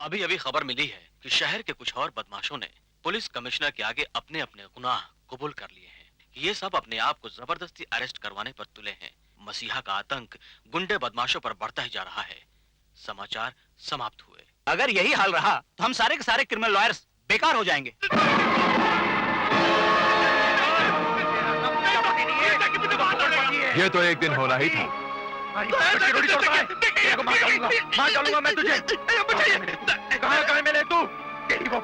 अभी अभी खबर मिली है कि शहर के कुछ और बदमाशों ने पुलिस कमिश्नर के आगे अपने अपने गुनाह कबूल कर लिए हैं। ये सब अपने आप को जबरदस्ती अरेस्ट करवाने पर तुले हैं। मसीहा का आतंक गुंडे बदमाशों पर बढ़ता ही जा रहा है। समाचार समाप्त हुए। अगर यही हाल रहा तो हम सारे के सारे क्रिमिनल लॉयर्स बेकार हो जाएंगे। ये तो एक दिन होना ही था। मार डालूंगा मैं तुझे। कहाँ मिले तू? तेरी वो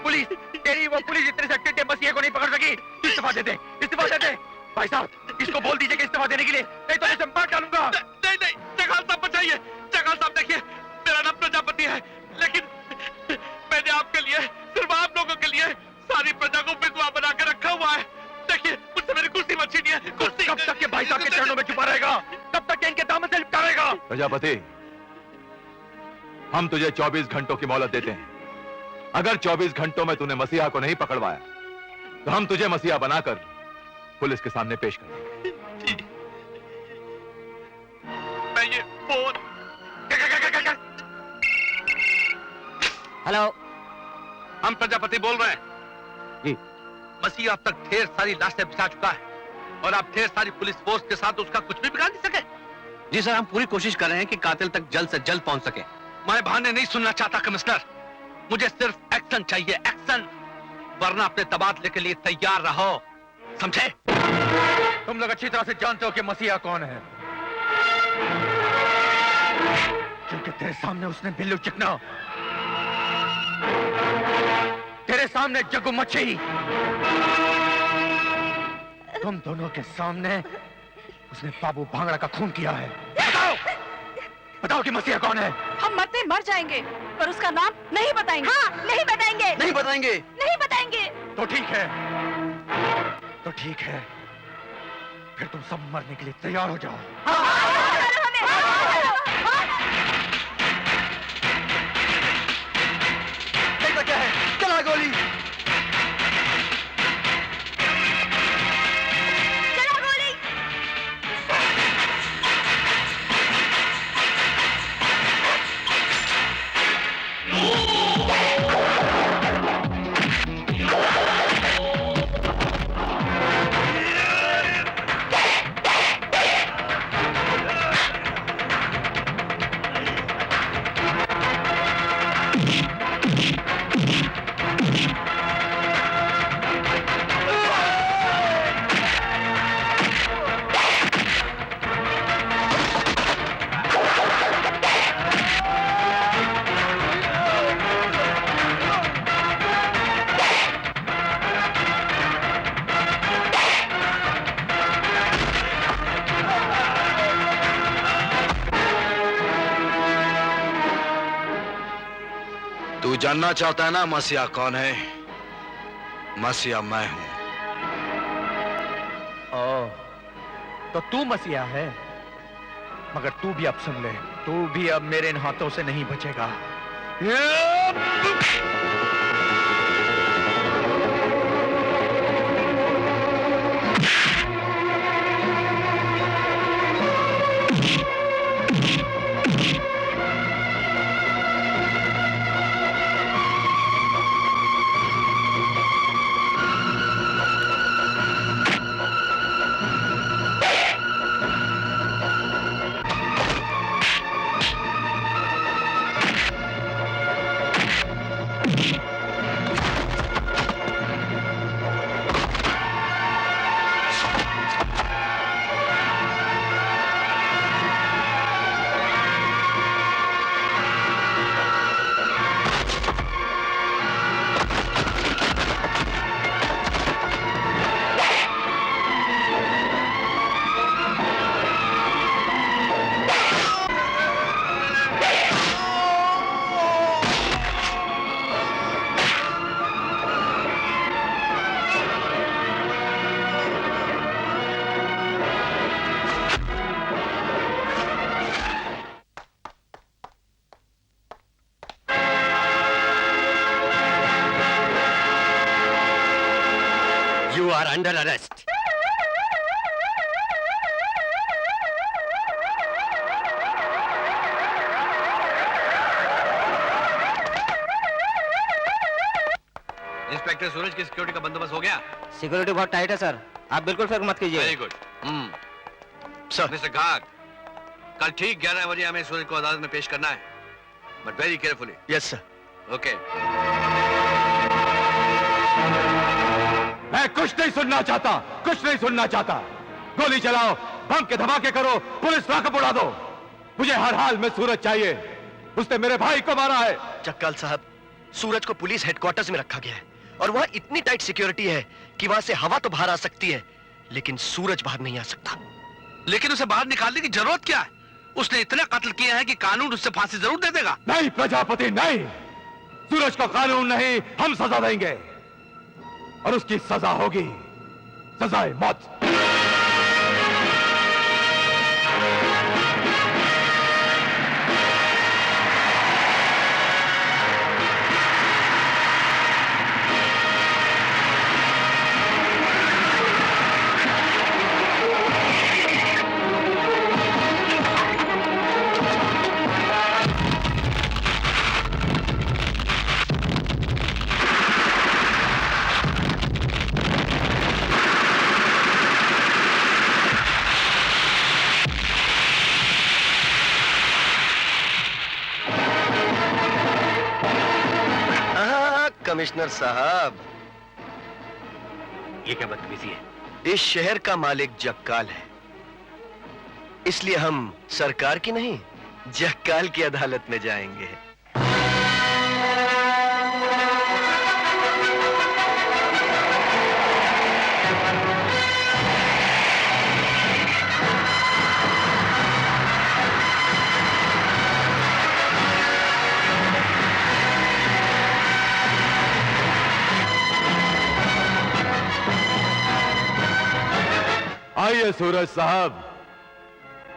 पुलिस इतने से टिड्डे मसीहे को नहीं पकड़ सकी। इस्तीफा दे दे। भाई साहब, इसको बोल दीजिए कि इस्तीफा देने के लिए, नहीं तो इसे मार डालूंगा। नहीं, जगाल साहब बचाइए। जगाल साहब देखिए, मेरा नाम प्रजापति है, लेकिन मैंने आपके लिए, सिर्फ आप लोगों के लिए सारी प्रजा को विधवा बना के रखा हुआ है। देखिए, मुझसे मेरी कुर्सी मत छीनिए। कुर्सी कब तक के भाई साहब के चरणों में छुपा रहेगा? कब तक के इनके दामन से लिपटा रहेगा? प्रजापति, हम तुझे 24 घंटों की मोहलत देते हैं। अगर 24 घंटों में तूने मसीहा को नहीं पकड़वाया तो हम तुझे मसीहा बनाकर पुलिस के सामने पेश कर देंगे। मैं ये फोन। हेलो, हम प्रजापति बोल रहे हैं जी। मसीहा अब तक ढेर सारी लाशें बिछा चुका है और आप ढेर सारी पुलिस फोर्स के साथ उसका कुछ भी बिगाड़ नहीं सके। जी सर, हम पूरी कोशिश कर रहे हैं कि कातिल तक जल्द से जल्द पहुंच सके। मैं बहाने नहीं सुनना चाहता कमिश्नर, मुझे सिर्फ एक्शन चाहिए, एक्शन। वरना अपने तबादले के लिए तैयार रहो, समझे? तुम लोग अच्छी तरह से जानते हो कि मसीहा कौन है, क्योंकि तेरे सामने उसने बिल्लू चिकना, तेरे सामने जग्गू मच्छी, तुम दोनों के सामने उसने बाबू भांगड़ा का खून किया है। बताओ कि मसीहा कौन है? हम मरते मर जाएंगे, पर उसका नाम नहीं बताएंगे। हाँ, नहीं बताएंगे। नहीं बताएंगे। नहीं बताएंगे। तो ठीक है, फिर तुम सब मरने के लिए तैयार हो जाओ। देखो क्या है, चला गोली। तू जानना चाहता है ना मसीहा कौन है? मसीहा मैं हूं। तो तू मसीहा है, मगर तू भी अब सुन ले, तू भी अब मेरे इन हाथों से नहीं बचेगा। You are under arrest. Inspector Suraj की सिक्योरिटी का बंदोबस्त हो गया? सिक्योरिटी बहुत टाइट है सर, आप बिल्कुल फिक्र मत कीजिए। Very good. Sir mister Ghag, कल ठीक 11 बजे हमें सूरज को अदालत में पेश करना है, but very carefully. Yes sir. Okay. मैं कुछ नहीं सुनना चाहता, कुछ नहीं सुनना चाहता। गोली चलाओ, बम के धमाके करो, पुलिस वाकफ उड़ा दो। मुझे हर हाल में सूरज चाहिए। उसने मेरे भाई को मारा है। जक्काल साहब, सूरज को पुलिस हेडक्वार्टर्स में रखा गया है और वहां इतनी टाइट सिक्योरिटी है कि वहां से हवा तो बाहर आ सकती है, लेकिन सूरज बाहर नहीं आ सकता। लेकिन उसे बाहर निकालने की जरूरत क्या है? उसने इतने कत्ल किए हैं कि कानून उससे फांसी जरूर दे देगा। नहीं प्रजापति, नहीं। सूरज को कानून नहीं, हम सजा देंगे और उसकी सजा होगी सजाए मौत। कमिश्नर साहब, ये क्या बदतमीजी है? इस शहर का मालिक जक्काल है, इसलिए हम सरकार की नहीं जक्काल की अदालत में जाएंगे। आइए सूरज साहब,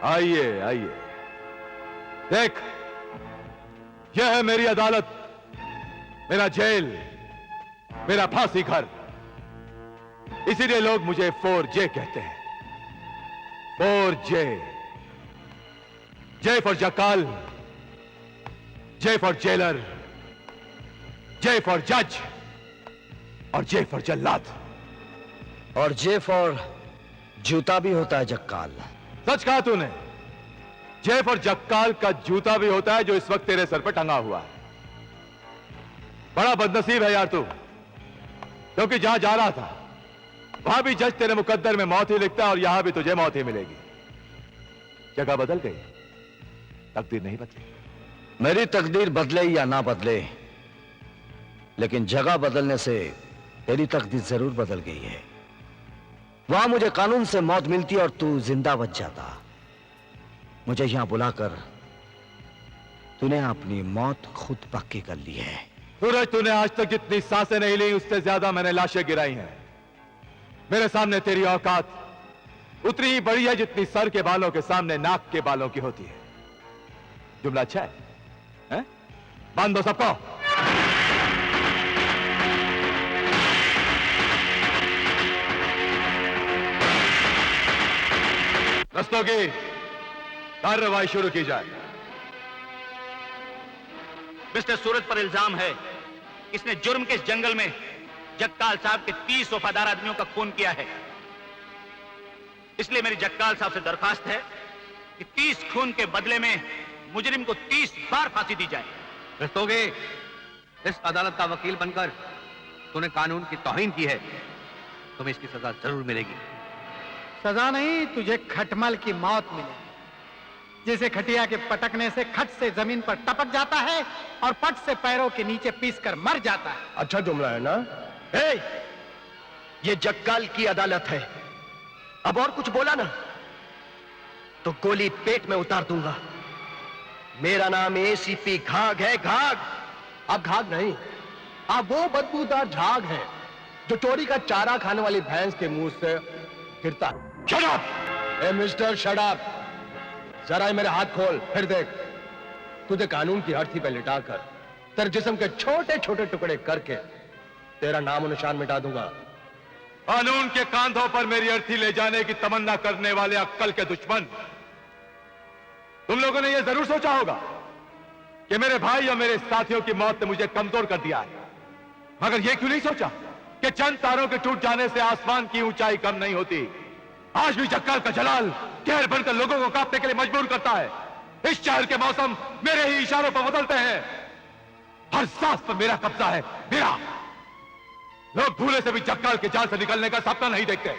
आइए आइए। देख, यह है मेरी अदालत, मेरा जेल, मेरा फांसी घर। इसीलिए लोग मुझे 4J कहते हैं। 4J। J for jackal, J for jailer, J for जज और J फॉर जल्लाद। और जे फॉर जूता भी होता है जक्काल। सच कहा तूने। J फॉर जक्काल का जूता भी होता है जो इस वक्त तेरे सर पर टंगा हुआ है। बड़ा बदनसीब है यार तू, क्योंकि जहां जा रहा था वहां भी जज तेरे मुकद्दर में मौत ही लिखता है और यहां भी तुझे मौत ही मिलेगी। जगह बदल गई, तकदीर नहीं बदली। मेरी तकदीर बदले या ना बदले, लेकिन जगह बदलने से तेरी तकदीर जरूर बदल गई है। वहां मुझे कानून से मौत मिलती और तू जिंदा बच जाता। मुझे यहां बुलाकर तूने अपनी मौत खुद पक्की कर ली है। सूरज, तूने आज तक जितनी सांसें नहीं ली उससे ज्यादा मैंने लाशें गिराई हैं। मेरे सामने तेरी औकात उतनी ही बड़ी है जितनी सर के बालों के सामने नाक के बालों की होती है। जुमला अच्छा है? बांध दो सबको। दस्तों की कार्रवाई शुरू की जाए। मिस्टर सूरज पर इल्जाम है इसने जुर्म के इस जंगल में जक्काल साहब के 30 वफादार आदमियों का खून किया है। इसलिए मेरी जक्काल साहब से दरखास्त है कि 30 खून के बदले में मुजरिम को 30 बार फांसी दी जाए। रस्तोगे, इस अदालत का वकील बनकर तूने कानून की तौहीन की है, तुम्हें इसकी सजा जरूर मिलेगी। सजा नहीं, तुझे खटमल की मौत मिलेगी। जैसे खटिया के पटकने से खट से जमीन पर टपक जाता है और पट से पैरों के नीचे पीसकर मर जाता है। अच्छा जुमला है ना? ये जक्काल की अदालत है। अब और कुछ बोला ना तो गोली पेट में उतार दूंगा। मेरा नाम एसीपी घाग है, घाग। आप घाग नहीं, आप वो बदबूदार झाग है जो चोरी का चारा खाने वाली भैंस के मुंह से गिरता है। Shut up! ए मिस्टर शट अप! जरा ये मेरे हाथ खोल, फिर देख। तुझे कानून की अर्थी पे लिटाकर तेरे जिस्म के छोटे छोटे टुकड़े करके तेरा नाम और निशान मिटा दूंगा। कानून के कांधों पर मेरी अर्थी ले जाने की तमन्ना करने वाले अक्कल के दुश्मन, तुम लोगों ने यह जरूर सोचा होगा कि मेरे भाई और मेरे साथियों की मौत ने मुझे कमजोर कर दिया है। मगर यह क्यों नहीं सोचा कि चंद तारों के टूट जाने से आसमान की ऊंचाई कम नहीं होती। आज भी जक्काल का जलाल कहर बनकर लोगों को कांपने के लिए मजबूर करता है। इस शहर के मौसम मेरे ही इशारों पर बदलते हैं। हर सांस पर मेरा कब्जा है, मेरा। लोग भूले से भी जक्काल के जाल से निकलने का सपना नहीं देखते।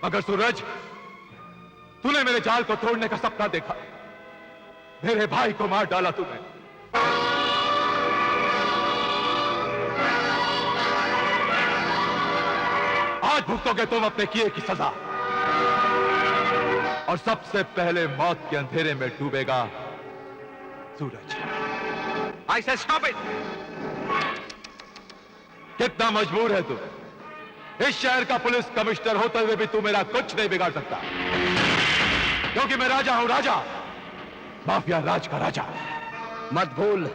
मगर सूरज, तूने मेरे जाल को तोड़ने का सपना देखा। मेरे भाई को मार डाला तूने। आज भुगतोगे तुम अपने किए की सजा, और सबसे पहले मौत के अंधेरे में डूबेगा सूरज। I said stop it! कितना मजबूर है तू? इस शहर का पुलिस कमिश्नर होते हुए भी तू मेरा कुछ नहीं बिगाड़ सकता, क्योंकि मैं राजा हूं, राजा, माफिया राज का राजा। मत भूल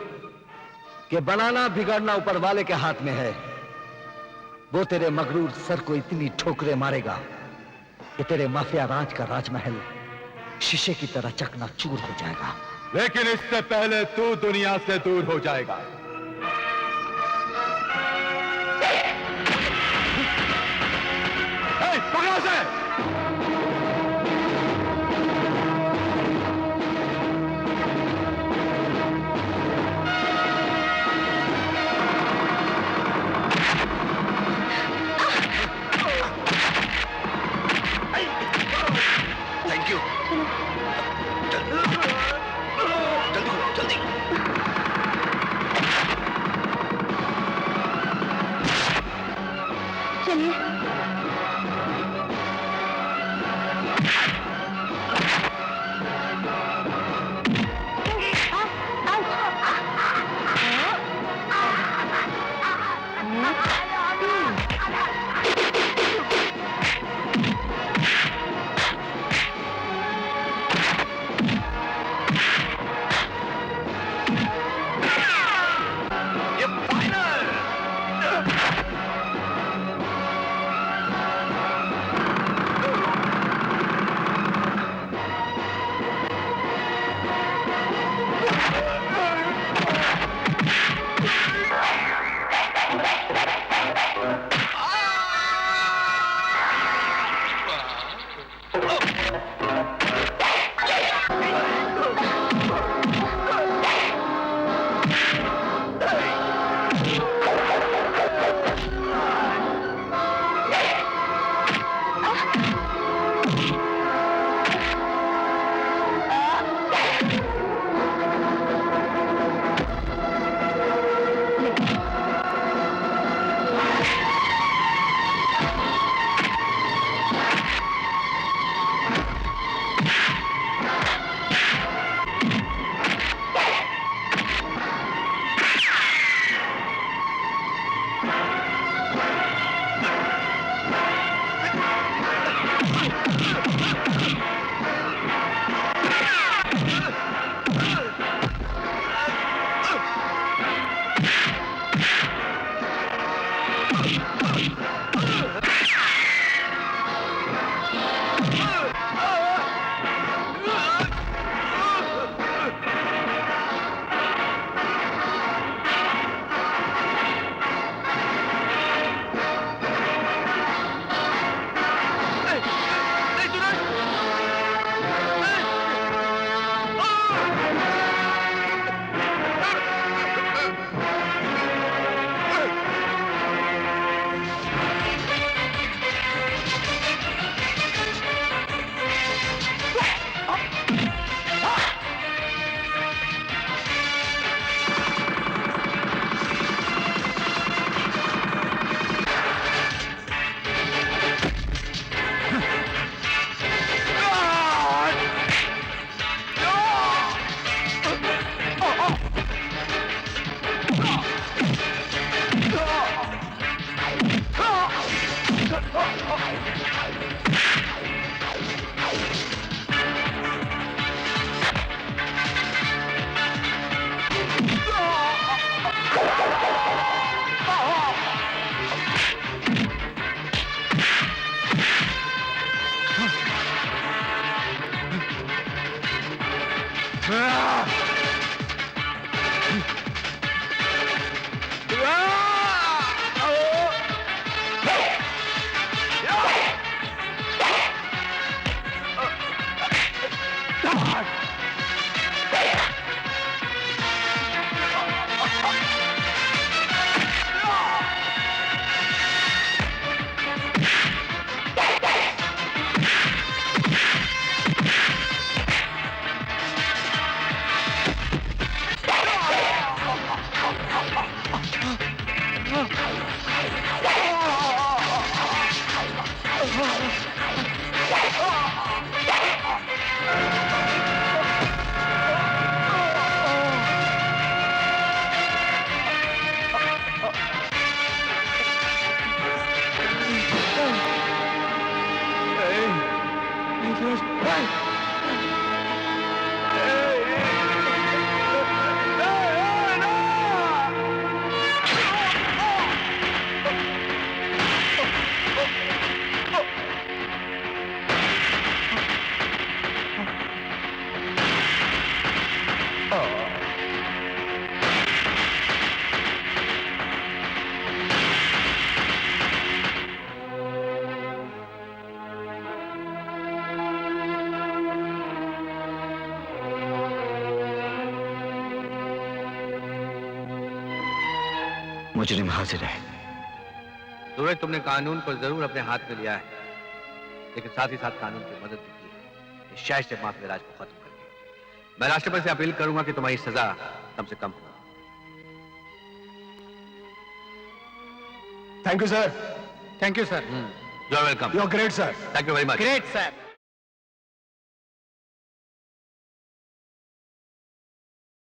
कि बनाना बिगड़ना ऊपर वाले के हाथ में है। वो तेरे मगरूर सर को इतनी ठोकरें मारेगा कि तेरे माफिया राज का राजमहल शीशे की तरह चकनाचूर हो जाएगा। लेकिन इससे पहले तू दुनिया से दूर हो जाएगा। पकड़ो से! Thank you. जल्दी जल्दी। चलिए। मुजरिम हाजिर है। सूरज, तुमने कानून को जरूर अपने हाथ में लिया है, लेकिन साथ ही साथ कानून की मदद भी की है इस शहर से माफिया राज को खत्म करके। मैं राष्ट्रपति से अपील करूंगा कि तुम्हारी सजा कम से कम हो। Thank you sir. Thank you sir. You are welcome. You are great sir. Thank you very much. Great sir.